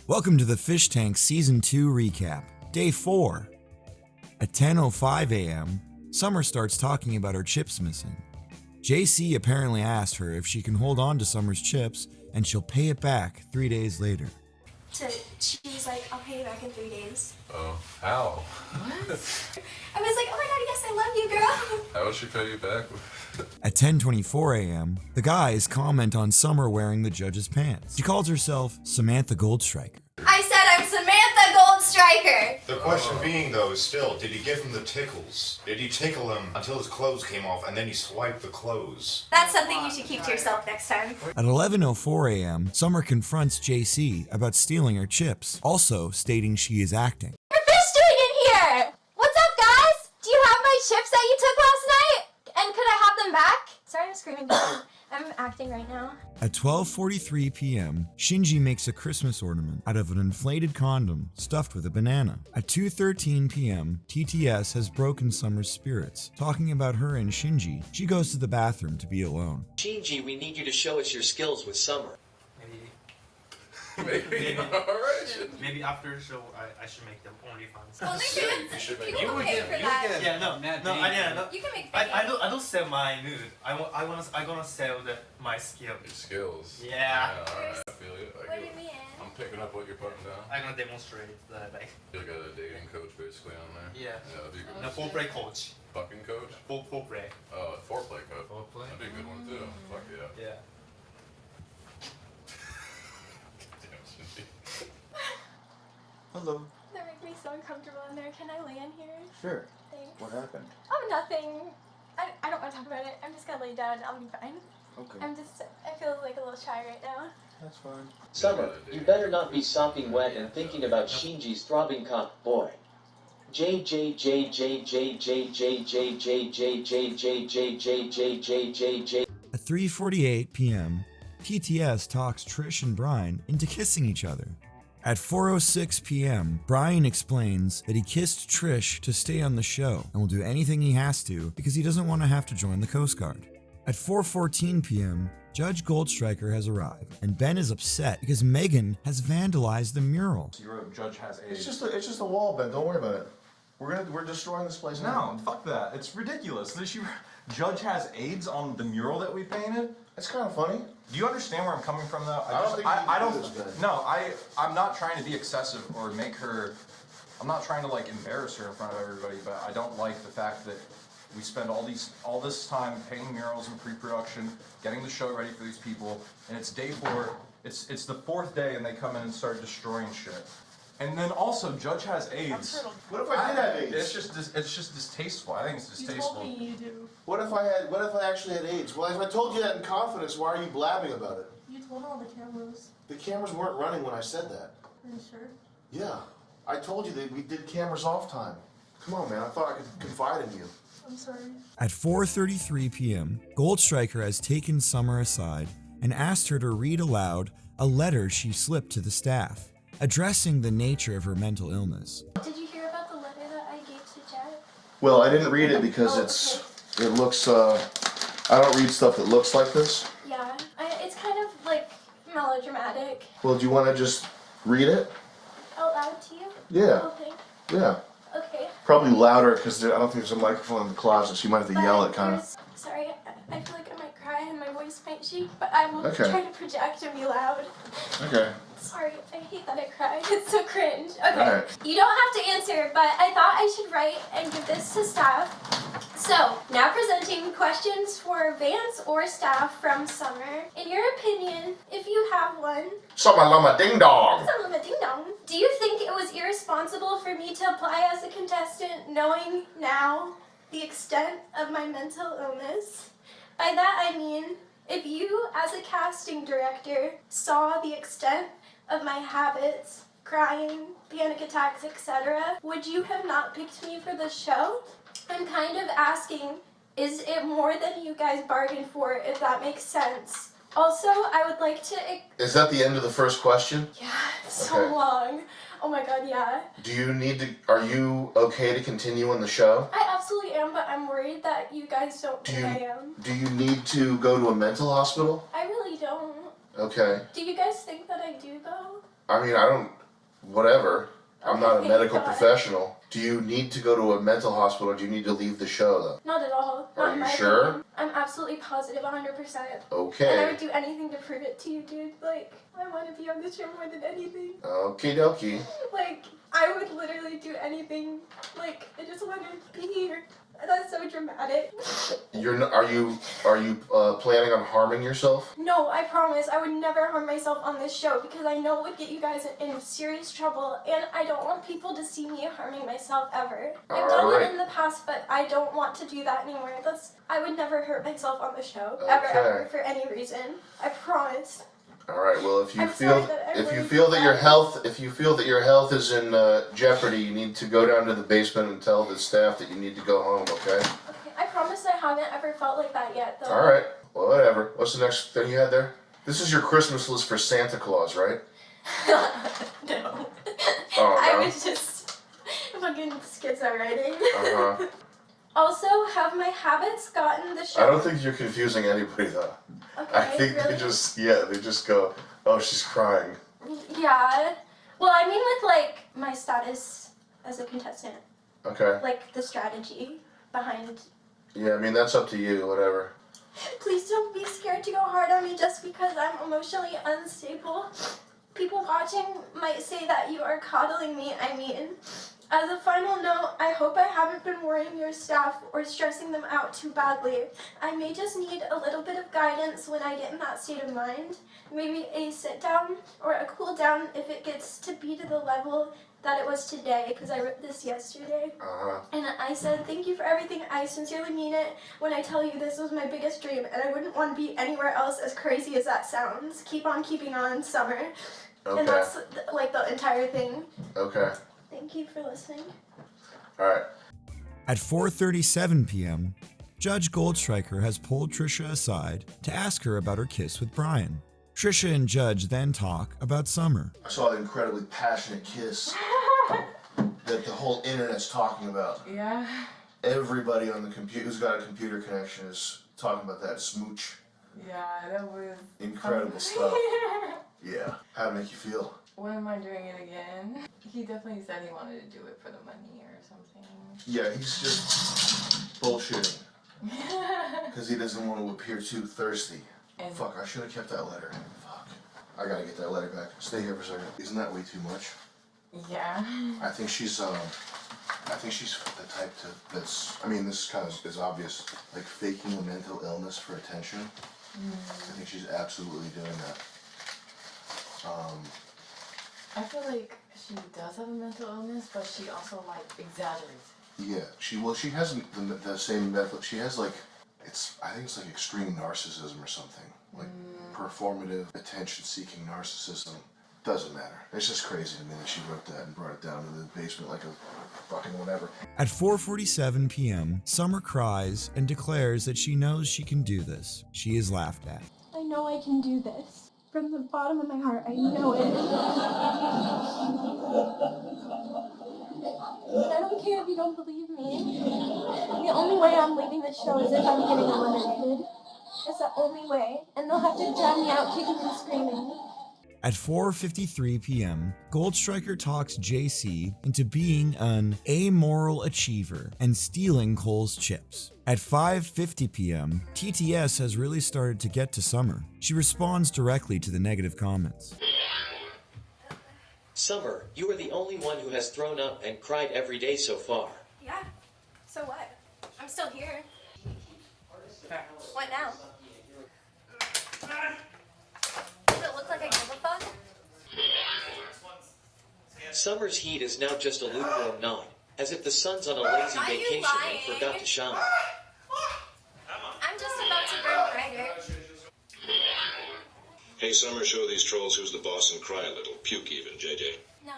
Welcome to the Fish Tank Season 2 recap, Day 4. At 10:05 a.m., Summer starts talking about her chips missing. JC apparently asked her if she can hold on to Summer's chips and she'll pay it back 3 days later. So she's like, I'll pay you back in 3 days. Oh, how? What? I was like, oh my god, yes, I love you, girl. How will she pay you back? At 10:24 a.m., the guys comment on Summer wearing the judge's pants. She calls herself Samantha Goldstriker. I said I'm Samantha Goldstriker. The question being, though, is still, did he give him the tickles? Did he tickle him until his clothes came off and then he swiped the clothes? That's something you should keep to yourself next time. At 11:04 a.m., Summer confronts JC about stealing her chips, also stating she is acting. What are fish doing in here? What's up, guys? Do you have my chips that you took last night? And could I have them back? Sorry, I'm screaming. I'm acting right now. At 12:43 p.m., Shinji makes a Christmas ornament out of an inflated condom stuffed with a banana. At 2:13 p.m., TTS has broken Summer's spirits. Talking about her and Shinji, she goes to the bathroom to be alone. Shinji, we need you to show us your skills with Summer. Maybe. Alright. Maybe after the show, I should make them OnlyFans. Well, You should make people will pay for that. Yeah, no, You can make I don't sell my nude. I gonna sell my skill. Your skills. Yeah. Alright, I feel you. What do you mean? I'm picking up what you're putting down. I'm gonna demonstrate that, like, You got a dating coach basically on there. yeah. Yeah, that'd be good. The foreplay coach. Fucking coach? Foreplay. Oh, foreplay coach. Foreplay. That'd be a good one too. Fuck yeah. Yeah. Damn, Cindy. Hello. That makes me so uncomfortable in there. Can I lay in here? Sure. Thanks. What happened? Oh, nothing. I don't want to talk about it. I'm just gonna lay down. I'll be fine. Okay. I feel like a little shy right now. That's fine. Summer, you better not be sopping wet and thinking about Shinji's throbbing cock, boy. J J J J J J J J J J J J J J J J J. At 3:48 p.m., TTS talks Trish and Brian into kissing each other. At 4:06 p.m., Brian explains that he kissed Trish to stay on the show and will do anything he has to because he doesn't want to have to join the Coast Guard. At 4:14 p.m., Judge Goldstriker has arrived, and Ben is upset because Megan has vandalized the mural. Your judge has AIDS. It's just a wall, Ben. Don't worry about it. We're destroying this place now. No, fuck that. It's ridiculous. Judge has AIDS on the mural that we painted. It's kind of funny. Do you understand where I'm coming from, though? I don't think you do this, Ben. No, I'm not trying to be excessive or make her. I'm not trying to like embarrass her in front of everybody, but I don't like the fact that we spend all this time painting murals in pre-production, getting the show ready for these people, and it's day 4. It's the 4th day, and they come in and start destroying shit. And then also, Judge has AIDS. What if I did have AIDS? It's just distasteful. I think it's distasteful. You told me you do. What if I actually had AIDS? Well, if I told you that in confidence, why are you blabbing about it? You told all the cameras. The cameras weren't running when I said that. Are you sure? Yeah. I told you that we did cameras off time. Come on, man. I thought I could confide in you. I'm sorry. At 4:33 p.m., Goldstriker has taken Summer aside and asked her to read aloud a letter she slipped to the staff, addressing the nature of her mental illness. Did you hear about the letter that I gave to Jet? Well, I didn't read it because it looks, I don't read stuff that looks like this. Yeah, it's kind of like melodramatic. Well, do you want to just read it? Out loud to you? Yeah. Okay. Yeah. Okay. Probably louder because I don't think there's a microphone in the closet, so you might have to yell it kind of. Sorry, I feel like I might cry and my voice might shake, but I will Okay. try to project and be loud. Okay. Sorry, I hate that I cried. It's so cringe. Okay. Alright. You don't have to answer, but I thought I should write and give this to staff. So, now presenting questions for Vance or staff from Summer. In your opinion, if you have one, Summer Lama Ding Dong! Summer Ding Dong, do you think it was irresponsible for me to apply as a contestant knowing now the extent of my mental illness? By that I mean, if you as a casting director saw the extent of my habits, crying, panic attacks, etc., would you have not picked me for the show? I'm kind of asking, is it more than you guys bargained for, if that makes sense? Also, I would like to... Is that the end of the first question? Yeah, it's so Okay. long. Oh my god, yeah. Do you need to, are you okay to continue on the show? I absolutely am, but I'm worried that you guys don't Do think you- I am. Do you need to go to a mental hospital? I really don't. Okay. Do you guys think that I do, though? I mean, I don't, whatever. I'm not a Okay, medical got it. professional. Do you need to go to a mental hospital or do you need to leave the show though? Not at all. Are Not in you my sure? opinion. I'm absolutely positive, 100%. And I Okay. would do anything to prove it to you, dude. Like, I want to be on the show more than anything. Okie dokie. Like, I would literally do anything. Like, I just want to be here. That's so dramatic. Are you planning on harming yourself? No, I promise I would never harm myself on this show because I know it would get you guys in serious trouble, and I don't want people to see me harming myself ever. I've done Alright. it in the past, but I don't want to do that anymore. I would never hurt myself on the show, Okay. ever, for any reason. I promise. All right. Well, if you I'm feel sorry that I if you really feel feel that your bad. health is in jeopardy, you need to go down to the basement and tell the staff that you need to go home. Okay. Okay, I promise I haven't ever felt like that yet, though. All right. Well, whatever. What's the next thing you had there? This is your Christmas list for Santa Claus, right? No. Oh, I no? was just fucking schizo writing. Uh-huh. Also, have my habits gotten the show? I don't think you're confusing anybody though. Okay, I think really? they just go, oh, she's crying. Yeah. Well, I mean with, like, my status as a contestant. Okay. Like, the strategy behind... Yeah, I mean that's up to you. Whatever. Please don't be scared to go hard on me just because I'm emotionally unstable. People watching might say that you are coddling me, I mean. As a final note, I hope I haven't been worrying your staff or stressing them out too badly. I may just need a little bit of guidance when I get in that state of mind. Maybe a sit down or a cool down if it gets to be to the level that it was today, because I wrote this yesterday. Uh-huh. And I said, thank you for everything. I sincerely mean it when I tell you this was my biggest dream, and I wouldn't want to be anywhere else as crazy as that sounds. Keep on keeping on, Summer. Okay. And that's like the entire thing. Okay. Thank you for listening. All right. At 4:37 p.m., Judge Goldstriker has pulled Trisha aside to ask her about her kiss with Brian. Trisha and Judge then talk about Summer. I saw the incredibly passionate kiss that the whole internet's talking about. Yeah. Everybody on the computer who's got a computer connection is talking about that smooch. Yeah, that was Incredible stuff. Yeah. How'd it make you feel? When am I doing it again? He definitely said he wanted to do it for the money or something. Yeah, he's just bullshitting. Because he doesn't want to appear too thirsty. And Fuck, I should have kept that letter. Fuck. I gotta get that letter back. Stay here for a second. Isn't that way too much? yeah. I think she's the type that's, I mean, this kind of is obvious, like faking a mental illness for attention. I think she's absolutely doing that. I feel like she does have a mental illness, but she also like exaggerates. Yeah, she hasn't the same mental, she has like, I think it's like extreme narcissism or something. Like performative, attention-seeking narcissism. Doesn't matter. It's just crazy to me that she wrote that and brought it down to the basement like a fucking whatever. At 4:47 p.m., Summer cries and declares that she knows she can do this. She is laughed at. I know I can do this. From the bottom of my heart, I know it. I don't care if you don't believe me. The only way I'm leaving this show is if I'm getting eliminated. It's the only way. And they'll have to drag me out kicking and screaming. At 4:53 p.m., Goldstriker talks JC into being an amoral achiever and stealing Cole's chips. At 5:50 p.m., TTS has really started to get to Summer. She responds directly to the negative comments. Summer, you are the only one who has thrown up and cried every day so far. Yeah. So what? I'm still here. What now? Does it look like I give a fuck? Summer's heat is now just a lukewarm nod, as if the sun's on a lazy Are you vacation lying? and forgot to shine. I'm just about to burn brighter. Hey, Summer, show these trolls who's the boss and cry a little. Puke even, JJ. No.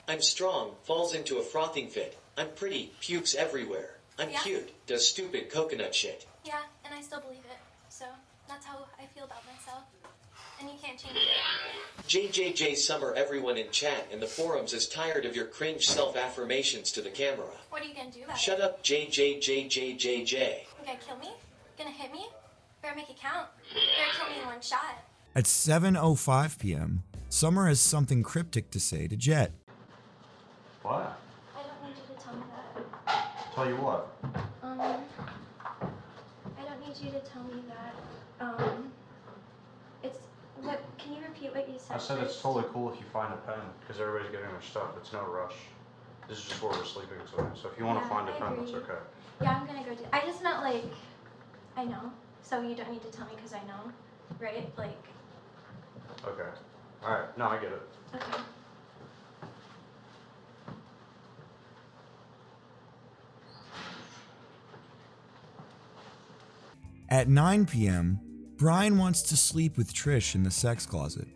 I'm strong, falls into a frothing fit. I'm pretty, pukes everywhere. I'm Yeah. cute, does stupid coconut shit. Yeah, and I still believe it. So that's how I feel about myself. And you can't change it. JJJ Summer, everyone in chat and the forums is tired of your cringe self-affirmations to the camera. What are you gonna do about Shut it? up, JJJJJJ. You gonna kill me? Gonna hit me? Better make it count. Better kill me in one shot. At 7:05 p.m., Summer has something cryptic to say to Jet. What? I don't need you to tell me that. Tell you what? I don't need you to tell me that. Can you repeat what you said? I said it's first? totally cool if you find a pen, because everybody's getting their stuff. It's no rush. This is just where we're sleeping tonight. So if you want to find a pen, that's okay. Yeah, I'm gonna go do. I just meant like, I know. So you don't need to tell me because I know, right? Like. Okay. All right. No, I get it. Okay. At 9 p.m., Brian wants to sleep with Trish in the sex closet,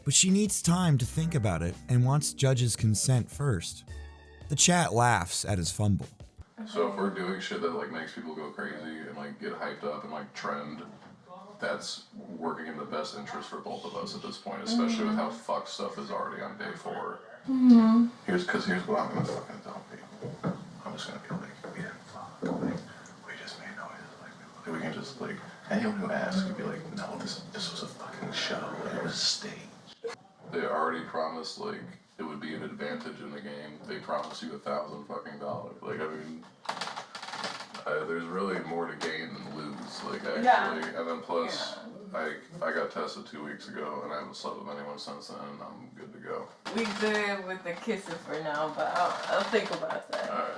but she needs time to think about it and wants Judge's consent first. The chat laughs at his fumble. So if we're doing shit that like makes people go crazy and like get hyped up and like trend, that's working in the best interest for both of us at this point, especially with how fucked stuff is already on day 4. Here's what I'm gonna fucking tell people. I'm just gonna be like, we didn't fuck, like, we just made noises, like we can just like, anyone who asks can be like, no, this was a fucking show, it was staged. They already promised like it would be an advantage in the game. They promised you $1,000 fucking dollars. Like, I mean, there's really more to gain than lose. Like, actually, and then plus, I got tested 2 weeks ago, and I haven't slept with anyone since then, and I'm good to go. We good with the kisses for now, but I'll think about that. Alright.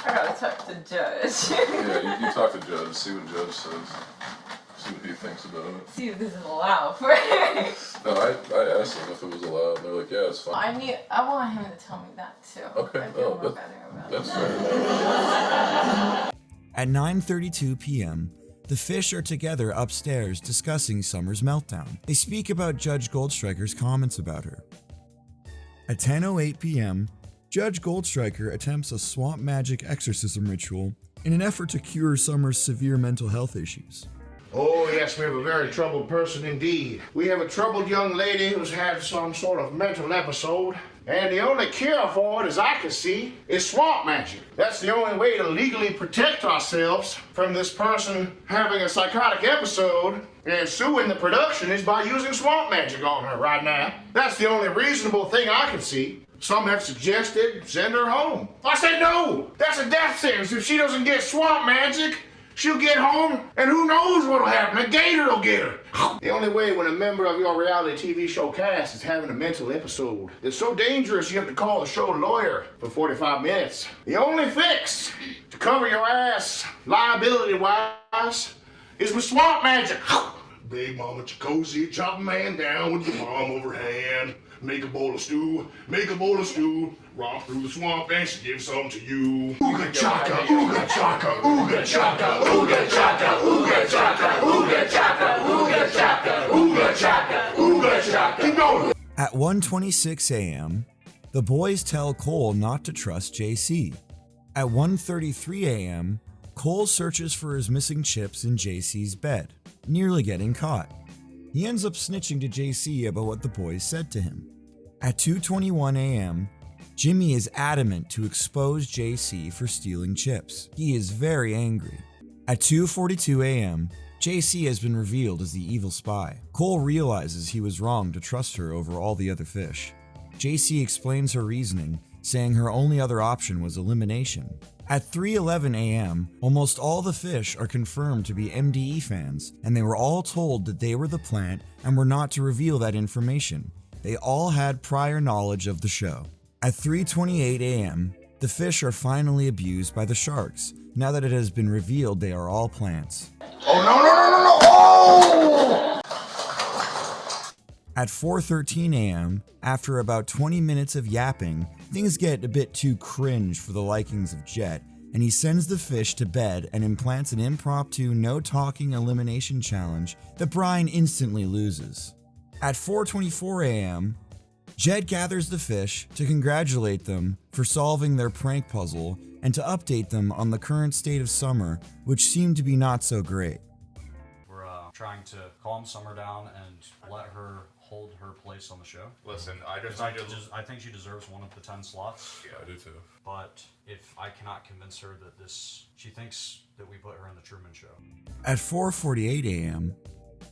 I gotta talk to Judge. Yeah, you talk to Judge, see what Judge says. See what he thinks about it. See if this is allowed for him. No, I asked them if it was allowed, and they're like, yeah, it's fine. I want him to tell me that too. Okay, I feel more better about that's that. fair. At 9:32 p.m., the fish are together upstairs discussing Summer's meltdown. They speak about Judge Goldstriker's comments about her. At 10:08 p.m., Judge Goldstriker attempts a swamp magic exorcism ritual in an effort to cure Summer's severe mental health issues. Oh, yes, we have a very troubled person indeed. We have a troubled young lady who's had some sort of mental episode, and the only cure for it, as I can see, is swamp magic. That's the only way to legally protect ourselves from this person having a psychotic episode and suing the production is by using swamp magic on her right now. That's the only reasonable thing I can see. Some have suggested send her home. I said no! That's a death sentence. If she doesn't get swamp magic, she'll get home, and who knows what'll happen. A gator will get her. The only way when a member of your reality TV show cast is having a mental episode that's so dangerous you have to call the show lawyer for 45 minutes. The only fix to cover your ass, liability-wise, is with swamp magic. Big Mama Chicozy, chop a man down with your palm overhand. Make a bowl of stew, romp through the swamp and she gives some to you. Ooga chaka, ooga chaka, ooga chaka, ooga chaka, ooga chaka, ooga chaka, ooga chaka, ooga chaka, ooga chaka. Keep going. At 1:26 a.m., the boys tell Cole not to trust JC. At 1:33 a.m., Cole searches for his missing chips in JC's bed, nearly getting caught. He ends up snitching to JC about what the boys said to him. At 2:21 a.m., Jimmy is adamant to expose JC for stealing chips. He is very angry. At 2:42 a.m., JC has been revealed as the evil spy. Cole realizes he was wrong to trust her over all the other fish. JC explains her reasoning, saying her only other option was elimination. At 3:11 a.m., almost all the fish are confirmed to be MDE fans, and they were all told that they were the plant and were not to reveal that information. They all had prior knowledge of the show. At 3:28 a.m., the fish are finally abused by the sharks, now that it has been revealed they are all plants. Oh, no! Oh! At 4:13 a.m., after about 20 minutes of yapping, things get a bit too cringe for the likings of Jet, and he sends the fish to bed and implants an impromptu no-talking elimination challenge that Brian instantly loses. At 4:24 a.m., Jet gathers the fish to congratulate them for solving their prank puzzle and to update them on the current state of Summer, which seemed to be not so great. We're trying to calm Summer down and let her hold her place on the show. Listen, I I think she deserves one of the 10 slots. Yeah, I do too. But if I cannot convince her that she thinks that we put her in the Truman Show. At 4:48 a.m.,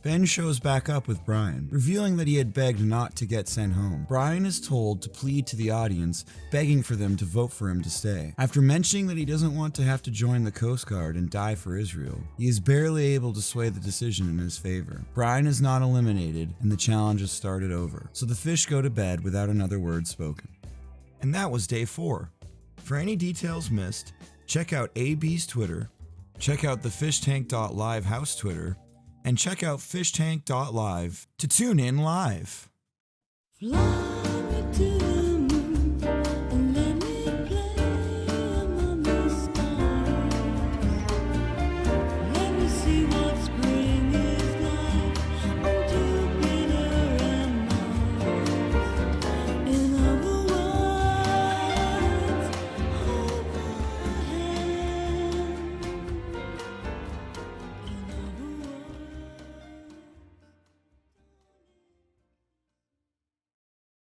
Ben shows back up with Brian, revealing that he had begged not to get sent home. Brian is told to plead to the audience, begging for them to vote for him to stay. After mentioning that he doesn't want to have to join the Coast Guard and die for Israel, he is barely able to sway the decision in his favor. Brian is not eliminated, and the challenge is started over, so the fish go to bed without another word spoken. And that was day 4. For any details missed, check out AB's Twitter, check out the Fishtank.Live house Twitter, and check out Fishtank.Live to tune in live.